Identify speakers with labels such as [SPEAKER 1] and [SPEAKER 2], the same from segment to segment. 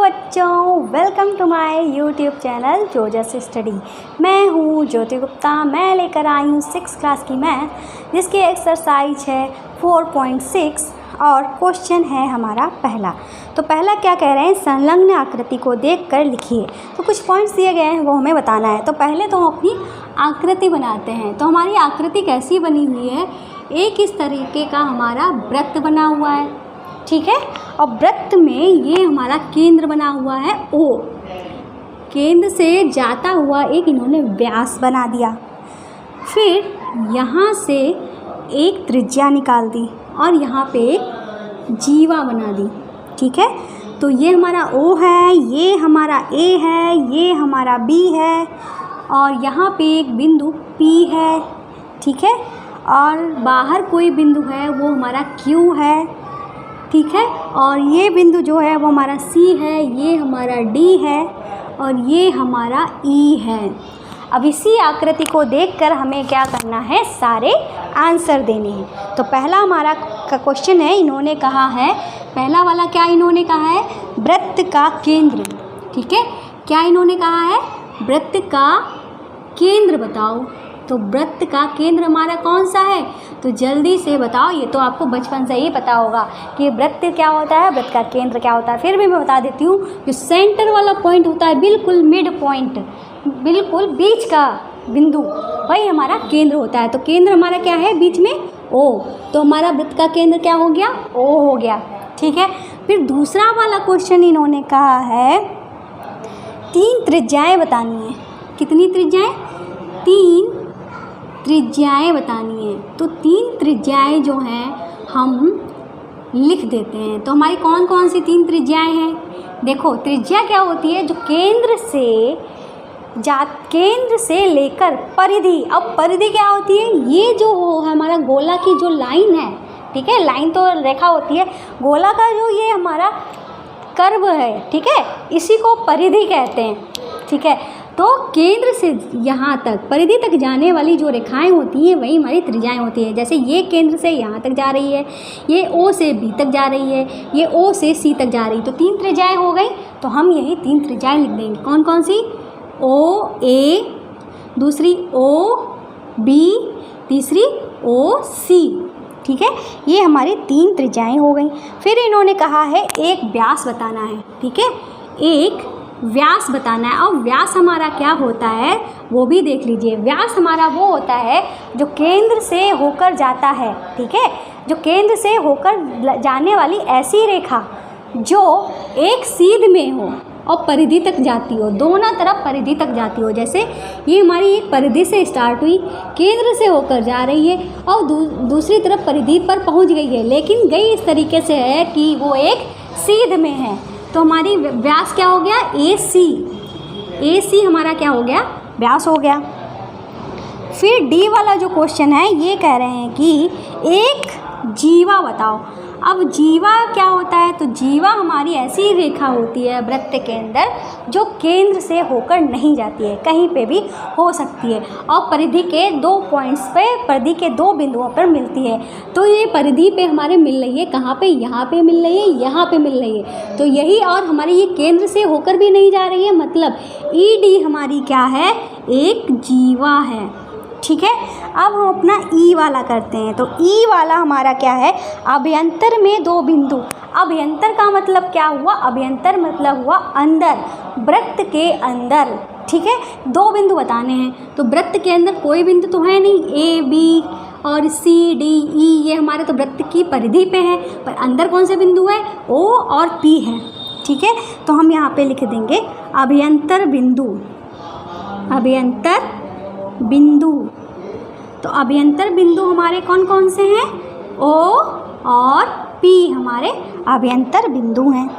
[SPEAKER 1] बच्चों, welcome to my YouTube channel जोजस study. मैं हूँ ज्योति गुप्ता। मैं लेकर आई हूँ 6th क्लास की मैथ, जिसकी एक्सरसाइज है 4.6 और क्वेश्चन है हमारा पहला। तो पहला क्या कह रहे हैं, संलग्न आकृति को देखकर लिखिए। तो कुछ पॉइंट्स दिए गए हैं, वो हमें बताना है। तो पहले तो हम अपनी आकृति बनाते हैं। तो हमारी आकृति कैसी बनी हुई है, एक इस तरीके का हमारा वृत्त बना हुआ है, ठीक है। और वृत्त में ये हमारा केंद्र बना हुआ है O। केंद्र से जाता हुआ एक इन्होंने व्यास बना दिया। फिर यहाँ से एक त्रिज्या निकाल दी और यहाँ पे एक जीवा बना दी, ठीक है। तो ये हमारा O है, ये हमारा A है, ये हमारा B है और यहाँ पे एक बिंदु P है, ठीक है। और बाहर कोई बिंदु है वो हमारा Q है, ठीक है। और ये बिंदु जो है वो हमारा C है, ये हमारा D है और ये हमारा E है। अब इसी आकृति को देखकर हमें क्या करना है, सारे आंसर देने हैं। तो पहला हमारा क्वेश्चन है, इन्होंने कहा है, पहला वाला क्या इन्होंने कहा है, वृत्त का केंद्र, ठीक है। क्या इन्होंने कहा है, वृत्त का केंद्र बताओ। तो वृत्त का केंद्र हमारा कौन सा है, तो जल्दी से बताओ। ये तो आपको बचपन से ही पता होगा कि वृत्त क्या होता है, वृत्त का केंद्र क्या होता है। फिर भी मैं बता देती हूँ, जो सेंटर वाला पॉइंट होता है, बिल्कुल मिड पॉइंट, बिल्कुल बीच का बिंदु, वही हमारा केंद्र होता है। तो केंद्र हमारा क्या है, बीच में O। तो हमारा वृत्त का केंद्र क्या हो गया, O हो गया, ठीक है। फिर दूसरा वाला क्वेश्चन इन्होंने कहा है, 3 त्रिज्याएँ बतानी है। कितनी त्रिज्याएँ, 3 त्रिज्याएँ बतानी है। तो 3 त्रिज्याएँ जो हैं हम लिख देते हैं। तो हमारी कौन कौन सी 3 त्रिज्याएँ हैं, देखो। त्रिज्या क्या होती है, जो केंद्र से लेकर परिधि। अब परिधि क्या होती है, ये जो हमारा गोला की जो लाइन है, ठीक है। लाइन तो रेखा होती है, गोला का जो ये हमारा कर्व है, ठीक है, इसी को परिधि कहते हैं, ठीक है। तो केंद्र से यहाँ तक, परिधि तक जाने वाली जो रेखाएं होती हैं वही हमारी त्रिज्याएं होती हैं। जैसे ये केंद्र से यहाँ तक जा रही है, ये O से B तक जा रही है, ये O से C तक जा रही है। तो 3 त्रिज्याएं हो गई। तो हम यही 3 त्रिज्याएं लिख देंगे। कौन कौन सी, OA, दूसरी OB, तीसरी OC, ठीक है। ये हमारी 3 त्रिज्याएं हो गई। फिर इन्होंने कहा है एक व्यास बताना है, ठीक है। एक व्यास बताना है। और व्यास हमारा क्या होता है वो भी देख लीजिए। व्यास हमारा वो होता है जो केंद्र से होकर जाता है, ठीक है। जो केंद्र से होकर जाने वाली ऐसी रेखा जो एक सीध में हो और परिधि तक जाती हो, दोनों तरफ परिधि तक जाती हो। जैसे ये हमारी एक परिधि से स्टार्ट हुई, केंद्र से होकर जा रही है और दूसरी तरफ परिधि पर पहुंच गई है, लेकिन गई इस तरीके से है कि वो एक सीध में है। तो हमारी व्यास क्या हो गया, AC हमारा क्या हो गया, व्यास हो गया। फिर D वाला जो क्वेश्चन है, ये कह रहे हैं कि एक जीवा बताओ। अब जीवा क्या होता है, तो जीवा हमारी ऐसी रेखा होती है वृत्त के अंदर जो केंद्र से होकर नहीं जाती है, कहीं पे भी हो सकती है और परिधि के 2 पॉइंट्स पे, परिधि के 2 बिंदुओं पर मिलती है। तो ये परिधि पे हमारे मिल रही है, कहाँ पे, यहाँ पे मिल रही है, यहाँ पे मिल रही है। तो यही, और हमारी ये केंद्र से होकर भी नहीं जा रही है, मतलब ED हमारी क्या है, एक जीवा है, ठीक है। अब हम अपना E वाला करते हैं। तो E वाला हमारा क्या है, अभ्यंतर में 2 बिंदु। अभ्यंतर का मतलब क्या हुआ, अभ्यंतर मतलब हुआ अंदर, वृत्त के अंदर, ठीक है। 2 बिंदु बताने हैं। तो वृत्त के अंदर कोई बिंदु तो है नहीं, A, B और C, D, E, ये हमारे तो वृत्त की परिधि पे हैं, पर अंदर कौन से बिंदु है, O और P है, ठीक है। तो हम यहाँ पे लिख देंगे अभ्यंतर बिंदु, अभ्यंतर बिंदु। तो अभ्यंतर बिंदु हमारे कौन कौन से हैं, O और P हमारे अभ्यंतर बिंदु हैं।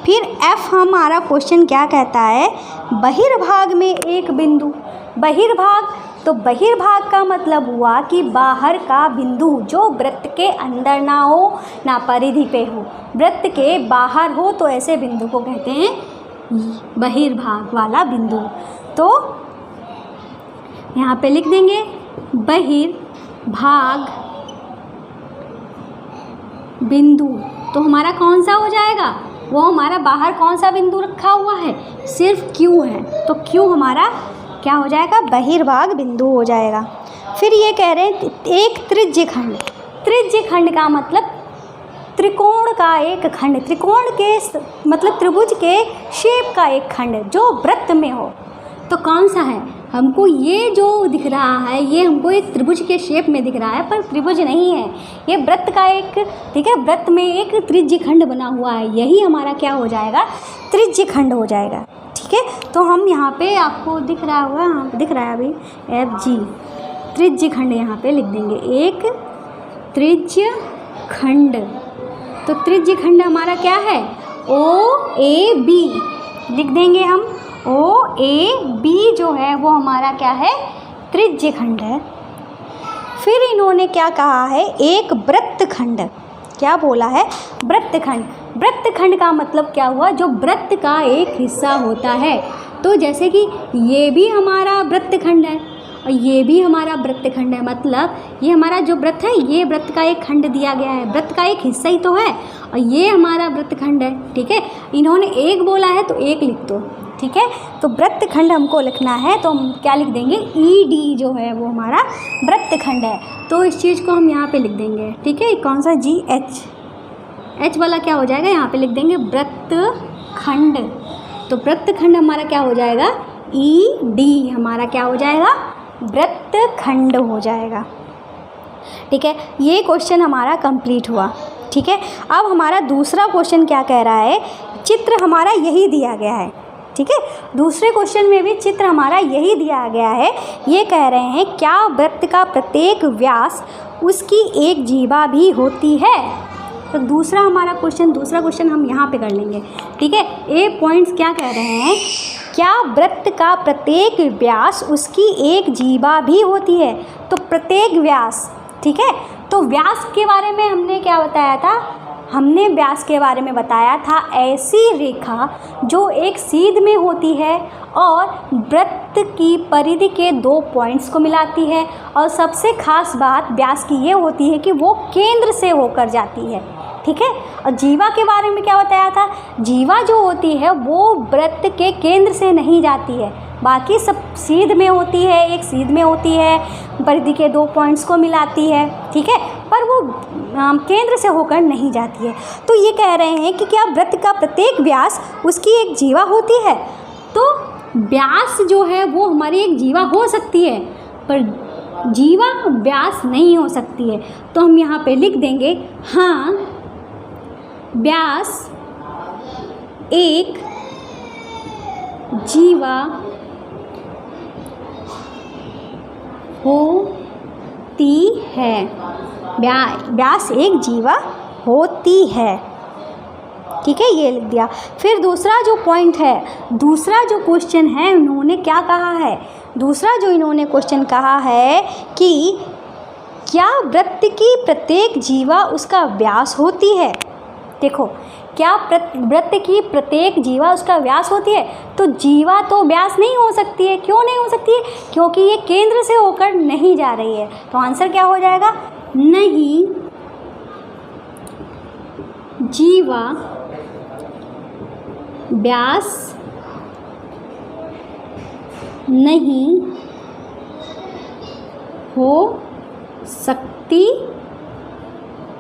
[SPEAKER 1] फिर F हमारा क्वेश्चन क्या कहता है, बहिर्भाग में एक बिंदु। बहिर्भाग, तो बहिर्भाग का मतलब हुआ कि बाहर का बिंदु जो वृत्त के अंदर ना हो, ना परिधि पे हो, वृत्त के बाहर हो, तो ऐसे बिंदु को कहते हैं बहिर्भाग वाला बिंदु। तो यहाँ पे लिख देंगे बहिर्भाग बिंदु। तो हमारा कौन सा हो जाएगा, वो हमारा बाहर कौन सा बिंदु रखा हुआ है, सिर्फ Q है, तो Q हमारा क्या हो जाएगा, बहिर्भाग बिंदु हो जाएगा। फिर ये कह रहे हैं एक त्रिज्य खंड, त्रिज्य खंड का मतलब त्रिकोण का एक खंड, त्रिकोण के मतलब त्रिभुज के शेप का एक खंड जो वृत्त में हो। तो कौन सा है, हमको ये जो दिख रहा है ये हमको एक त्रिभुज के शेप में दिख रहा है, पर त्रिभुज नहीं है, ये वृत्त का एक, ठीक है, वृत्त में एक त्रिज्य खंड बना हुआ है, यही हमारा क्या हो जाएगा, त्रिज्य खंड हो जाएगा। ठीक है, तो हम यहाँ पे आपको दिख रहा होगा, यहाँ पे दिख रहा है अभी FG, त्रिज्य खंड यहाँ पे लिख देंगे, एक त्रिज्य खंड। तो त्रिज्य खंड हमारा क्या है, OAB लिख देंगे हम, OAB जो है वो हमारा क्या है, त्रिज्य खंड है। फिर इन्होंने क्या कहा है, एक वृत्तखंड, क्या बोला है, वृत्तखंड। वृत्तखंड का मतलब क्या हुआ, जो वृत्त का एक हिस्सा होता है। तो जैसे कि ये भी हमारा वृत्तखंड है और ये भी हमारा वृत्तखंड है, मतलब ये हमारा जो वृत्त है ये वृत्त का एक खंड दिया गया है, वृत्त का एक हिस्सा ही तो है, और ये हमारा वृत्तखंड है। ठीक है, इन्होंने एक बोला है तो एक लिख दो। ठीक है, तो वृत्तखंड हमको लिखना है, तो हम क्या लिख देंगे, ED जो है वो हमारा वृत्तखंड है। तो इस चीज़ को हम यहाँ पे लिख देंगे। ठीक है, कौन सा GH, H वाला क्या हो जाएगा, यहाँ पे लिख देंगे वृत्तखंड। तो वृत्तखंड हमारा क्या हो जाएगा, ED हमारा क्या हो जाएगा, वृत्तखंड हो जाएगा। ठीक है, ये क्वेश्चन हमारा कंप्लीट हुआ। ठीक है, अब हमारा दूसरा क्वेश्चन क्या कह रहा है, चित्र हमारा यही दिया गया है। ठीक है, दूसरे क्वेश्चन में भी चित्र हमारा यही दिया गया है। ये कह रहे हैं क्या वृत्त का प्रत्येक व्यास उसकी एक जीवा भी होती है। तो दूसरा क्वेश्चन हम यहाँ पे कर लेंगे। ठीक है, ए पॉइंट्स क्या कह रहे हैं, क्या वृत्त का प्रत्येक व्यास उसकी एक जीवा भी होती है। तो प्रत्येक व्यास, ठीक है, तो व्यास के बारे में हमने क्या बताया था, हमने व्यास के बारे में बताया था ऐसी रेखा जो एक सीध में होती है और वृत्त की परिधि के 2 पॉइंट्स को मिलाती है, और सबसे खास बात व्यास की ये होती है कि वो केंद्र से होकर जाती है। ठीक है, और जीवा के बारे में क्या बताया था, जीवा जो होती है वो वृत्त के केंद्र से नहीं जाती है, बाकी सब सीध में होती है, एक सीध में होती है, परिधि के 2 पॉइंट्स को मिलाती है। ठीक है, पर वो केंद्र से होकर नहीं जाती है। तो ये कह रहे हैं कि क्या वृत्त का प्रत्येक व्यास उसकी एक जीवा होती है। तो व्यास जो है वो हमारी एक जीवा हो सकती है, पर जीवा व्यास नहीं हो सकती है। तो हम यहाँ पे लिख देंगे, हाँ व्यास एक जीवा होती है, व्यास एक जीवा होती है। ठीक है, ये लिख दिया। फिर दूसरा जो पॉइंट है, दूसरा जो क्वेश्चन है, उन्होंने क्या कहा है, दूसरा जो इन्होंने क्वेश्चन कहा है कि क्या वृत्त की प्रत्येक जीवा उसका व्यास होती है। देखो, क्या वृत्त की प्रत्येक जीवा उसका व्यास होती है। तो जीवा तो व्यास नहीं हो सकती है। क्यों नहीं हो सकती है, क्योंकि ये केंद्र से होकर नहीं जा रही है। तो आंसर क्या हो जाएगा, नहीं जीवा व्यास नहीं हो सकती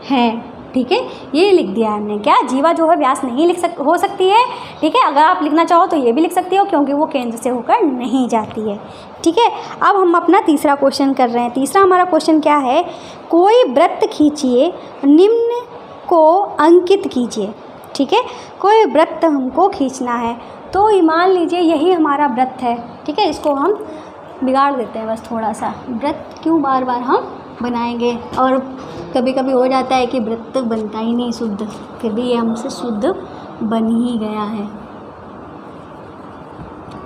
[SPEAKER 1] है। ठीक है, ये लिख दिया हमने, क्या जीवा जो है व्यास नहीं हो सकती है। ठीक है, अगर आप लिखना चाहो तो ये भी लिख सकती हो, क्योंकि वो केंद्र से होकर नहीं जाती है। ठीक है, अब हम अपना तीसरा क्वेश्चन कर रहे हैं। तीसरा हमारा क्वेश्चन क्या है, कोई वृत्त खींचिए, निम्न को अंकित कीजिए। ठीक है, कोई वृत्त हमको खींचना है, तो मान लीजिए यही हमारा वृत्त है। ठीक है, इसको हम बिगाड़ देते हैं बस थोड़ा सा, वृत्त क्यों बार बार हम बनाएंगे, और कभी कभी हो जाता है कि वृत्त बनता ही नहीं शुद्ध, फिर भी ये हमसे शुद्ध बन ही गया है।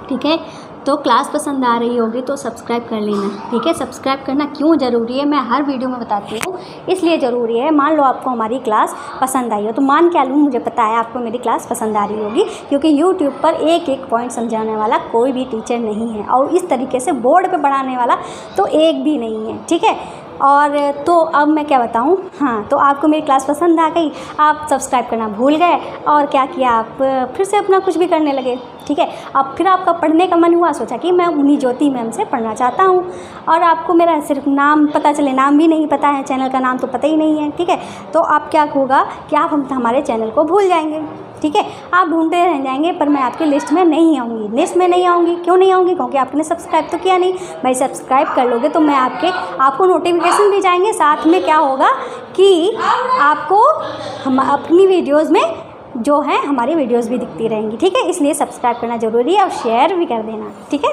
[SPEAKER 1] ठीक है, तो क्लास पसंद आ रही होगी तो सब्सक्राइब कर लेना। ठीक है, सब्सक्राइब करना क्यों ज़रूरी है, मैं हर वीडियो में बताती हूँ, इसलिए ज़रूरी है। मान लो आपको हमारी क्लास पसंद आई हो, तो मान क्या लूँ, मुझे पता है आपको मेरी क्लास पसंद आ रही होगी, क्योंकि यूट्यूब पर एक एक पॉइंट समझाने वाला कोई भी टीचर नहीं है, और इस तरीके से बोर्ड पे पढ़ाने वाला तो एक भी नहीं है। ठीक है, और तो अब मैं क्या बताऊं, हाँ, तो आपको मेरी क्लास पसंद आ गई, आप सब्सक्राइब करना भूल गए और क्या किया, आप फिर से अपना कुछ भी करने लगे, ठीक है। अब फिर आपका पढ़ने का मन हुआ, सोचा कि मैं उन्हीं ज्योति मैम से पढ़ना चाहता हूँ, और आपको मेरा सिर्फ नाम पता चले, नाम भी नहीं पता है, चैनल का नाम तो पता ही नहीं है, ठीक है। तो अब क्या होगा कि आप हमारे चैनल को भूल जाएंगे, ठीक है। आप ढूंढते रह जाएंगे, पर मैं आपकी लिस्ट में नहीं आऊँगी। लिस्ट में नहीं आऊँगी, क्यों नहीं आऊँगी? क्योंकि आपने सब्सक्राइब तो किया नहीं। भाई सब्सक्राइब कर लोगे तो मैं आपको नोटिफिकेशन भी जाएंगे, साथ में क्या होगा कि आपको हम अपनी वीडियोज़ में जो है हमारी वीडियोज़ भी दिखती रहेंगी, ठीक है। इसलिए सब्सक्राइब करना ज़रूरी है और शेयर भी कर देना, ठीक है।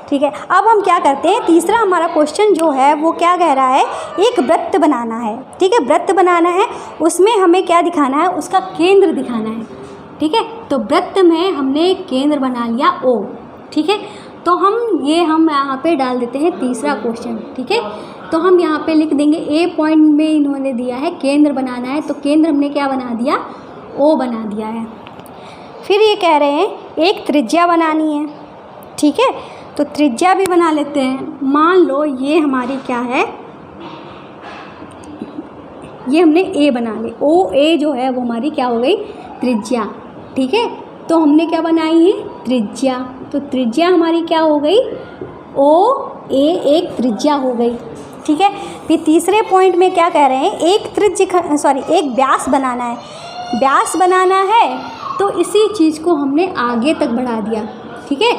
[SPEAKER 1] ठीक है, अब हम क्या करते हैं, तीसरा हमारा क्वेश्चन जो है वो क्या कह रहा है, एक वृत्त बनाना है, ठीक है। वृत्त बनाना है, उसमें हमें क्या दिखाना है, उसका केंद्र दिखाना है, ठीक है। तो वृत्त में हमने केंद्र बना लिया O, ठीक है। तो हम यहाँ पे डाल देते हैं तीसरा क्वेश्चन, ठीक है। तो हम यहाँ पे लिख देंगे A पॉइंट में इन्होंने दिया है केंद्र बनाना है, तो केंद्र हमने क्या बना दिया, O बना दिया है। फिर ये कह रहे हैं एक त्रिज्या बनानी है, ठीक है। तो त्रिज्या भी बना लेते हैं। मान लो ये हमारी क्या है, ये हमने A बना ली, OA जो है वो हमारी क्या हो गई, त्रिज्या, ठीक है। तो हमने क्या बनाई है, त्रिज्या। तो त्रिज्या हमारी क्या हो गई, OA एक त्रिज्या हो गई, ठीक है। फिर तीसरे पॉइंट में क्या कह रहे हैं, एक व्यास बनाना है। व्यास बनाना है तो इसी चीज़ को हमने आगे तक बढ़ा दिया, ठीक है।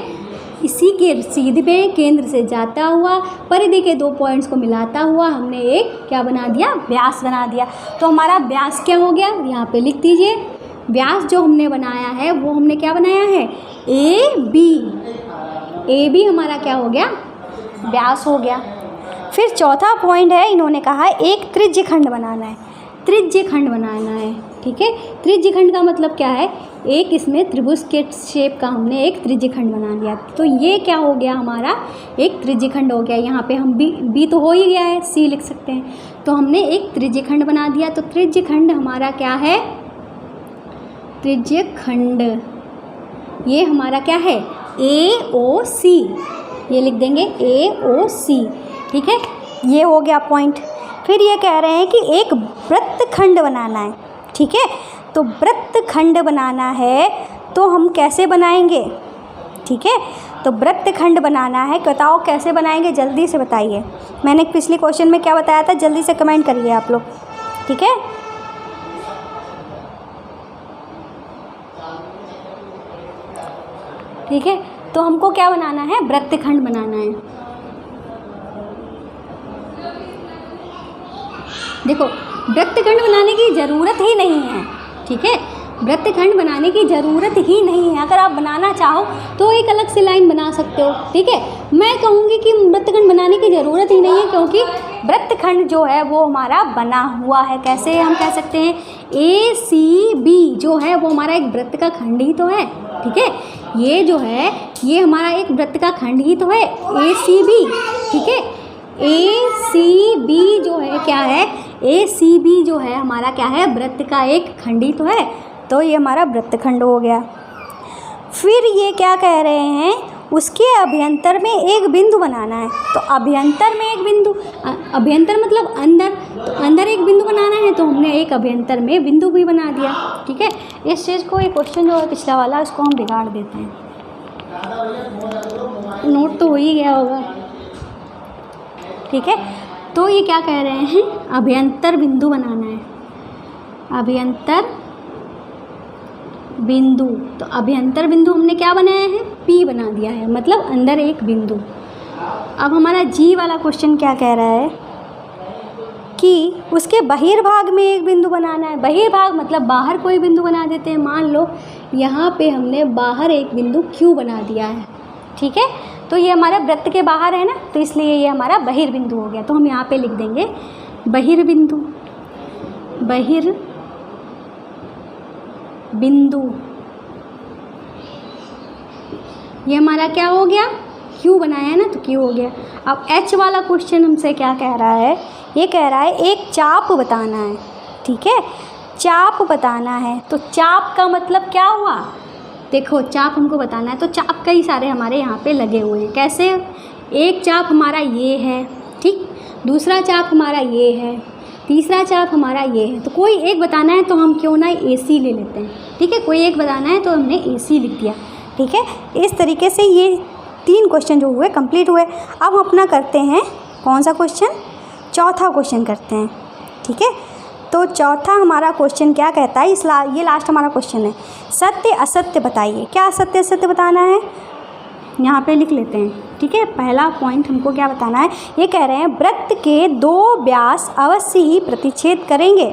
[SPEAKER 1] इसी के सीधे पे केंद्र से जाता हुआ परिधि के 2 पॉइंट्स को मिलाता हुआ हमने एक क्या बना दिया, व्यास बना दिया। तो हमारा व्यास क्या हो गया, यहाँ पे लिख दीजिए। व्यास जो हमने बनाया है वो हमने क्या बनाया है, ए बी हमारा क्या हो गया, व्यास हो गया। फिर चौथा पॉइंट है, इन्होंने कहा एक त्रिज्यखंड बनाना है। त्रिज्यखंड बनाना है, ठीक है। त्रिज्यखंड का मतलब क्या है, एक इसमें त्रिभुज के शेप का हमने एक त्रिज्यखंड बना लिया। तो ये क्या हो गया, हमारा एक त्रिज्यखंड हो गया। यहाँ पे हम बी तो हो ही गया है, सी लिख सकते हैं। तो हमने एक त्रिज्यखंड बना दिया। तो त्रिज्यखंड हमारा क्या है, त्रिज्यखंड ये हमारा क्या है, AOC, ये लिख देंगे AOC, ठीक है। ये हो गया पॉइंट। फिर ये कह रहे हैं कि एक वृत्तखंड बनाना है, ठीक है। तो वृत्तखंड बनाना है तो हम कैसे बनाएंगे, ठीक है। तो वृत्तखंड बनाना है, बताओ कैसे बनाएंगे, जल्दी से बताइए। मैंने पिछले क्वेश्चन में क्या बताया था, जल्दी से कमेंट करिए आप लोग, ठीक है। ठीक है, तो हमको क्या बनाना है, वृत्तखंड बनाना है। देखो वृत्तखंड बनाने की ज़रूरत ही नहीं है, ठीक है। वृत्तखंड बनाने की ज़रूरत ही नहीं है। अगर आप बनाना चाहो तो एक अलग से लाइन बना सकते हो, ठीक है। मैं कहूँगी कि वृत्तखंड बनाने की ज़रूरत ही नहीं है, क्योंकि वृत्तखंड जो है वो हमारा बना हुआ है। कैसे हम कह सकते हैं, ACB जो है वो हमारा एक वृत्त का खंड ही तो है, ठीक है। ये जो है ये हमारा एक वृत्त का खंड ही तो है, ACB, ठीक है। ACB जो है क्या है, ACB जो है हमारा क्या है, वृत्त का एक खंड ही तो है। तो ये हमारा वृत्तखंड हो गया। फिर ये क्या कह रहे हैं, उसके अभ्यंतर में एक बिंदु बनाना है। तो अभ्यंतर में एक बिंदु, अभ्यंतर मतलब अंदर, तो अंदर एक बिंदु बनाना है, तो हमने एक अभ्यंतर में बिंदु भी बना दिया, ठीक है। इस चीज़ को, ये क्वेश्चन जो है पिछला वाला, उसको हम बिगाड़ देते हैं। नोट तो हो ही गया होगा, ठीक है। तो ये क्या कह रहे हैं, अभ्यंतर बिंदु बनाना है, अभ्यंतर बिंदु। तो अभ्यंतर बिंदु हमने क्या बनाया है, P बना दिया है, मतलब अंदर एक बिंदु। अब हमारा G वाला क्वेश्चन क्या कह रहा है कि उसके बहिर्भाग में एक बिंदु बनाना है। बहिर्भाग मतलब बाहर कोई बिंदु बना देते हैं। मान लो यहाँ पे हमने बाहर एक बिंदु Q बना दिया है, ठीक है। तो ये हमारा वृत्त के बाहर है ना, तो इसलिए ये हमारा बहिर्बिंदु हो गया। तो हम यहाँ पे लिख देंगे बहिर्बिंदु, बहिर्बिंदु। ये हमारा क्या हो गया, Q बनाया है ना, तो Q हो गया। अब H वाला क्वेश्चन हमसे क्या कह रहा है, ये कह रहा है एक चाप बताना है, ठीक है। चाप बताना है, तो चाप का मतलब क्या हुआ, देखो चाप हमको बताना है, तो चाप कई सारे हमारे यहाँ पे लगे हुए हैं। कैसे, एक चाप हमारा ये है, ठीक। दूसरा चाप हमारा ये है, तीसरा चाप हमारा ये है। तो कोई एक बताना है तो हम क्यों ना AC ले लेते हैं, ठीक है। कोई एक बताना है तो हमने AC लिख दिया, ठीक है। इस तरीके से ये 3 क्वेश्चन जो हुए कंप्लीट हुए। अब हम अपना करते हैं कौन सा क्वेश्चन, चौथा क्वेश्चन करते हैं, ठीक है। तो चौथा हमारा क्वेश्चन क्या कहता है, ये लास्ट हमारा क्वेश्चन है, सत्य असत्य बताइए। क्या सत्य असत्य बताना है, यहाँ पे लिख लेते हैं, ठीक है। पहला पॉइंट हमको क्या बताना है, ये कह रहे हैं वृत्त के 2 व्यास अवश्य ही प्रतिच्छेद करेंगे,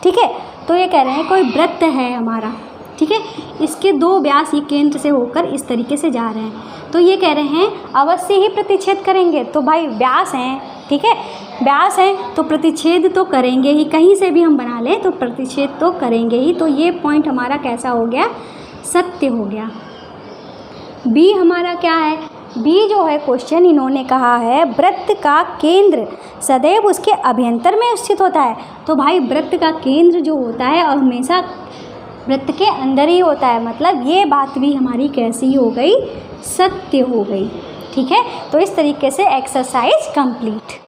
[SPEAKER 1] ठीक है। तो ये कह रहे हैं कोई वृत्त है हमारा, ठीक है, इसके 2 व्यास ये केंद्र से होकर इस तरीके से जा रहे हैं, तो ये कह रहे हैं अवश्य ही प्रतिच्छेद करेंगे। तो भाई व्यास हैं, ठीक है, व्यास हैं तो प्रतिच्छेद तो करेंगे ही, कहीं से भी हम बना लें तो प्रतिच्छेद तो करेंगे ही। तो ये पॉइंट हमारा कैसा हो गया, सत्य हो गया। बी हमारा क्या है, बी जो है क्वेश्चन इन्होंने कहा है वृत्त का केंद्र सदैव उसके अभ्यंतर में स्थित होता है। तो भाई वृत्त का केंद्र जो होता है और हमेशा वृत्त के अंदर ही होता है, मतलब ये बात भी हमारी कैसी हो गई, सत्य हो गई, ठीक है। तो इस तरीके से एक्सरसाइज कंप्लीट।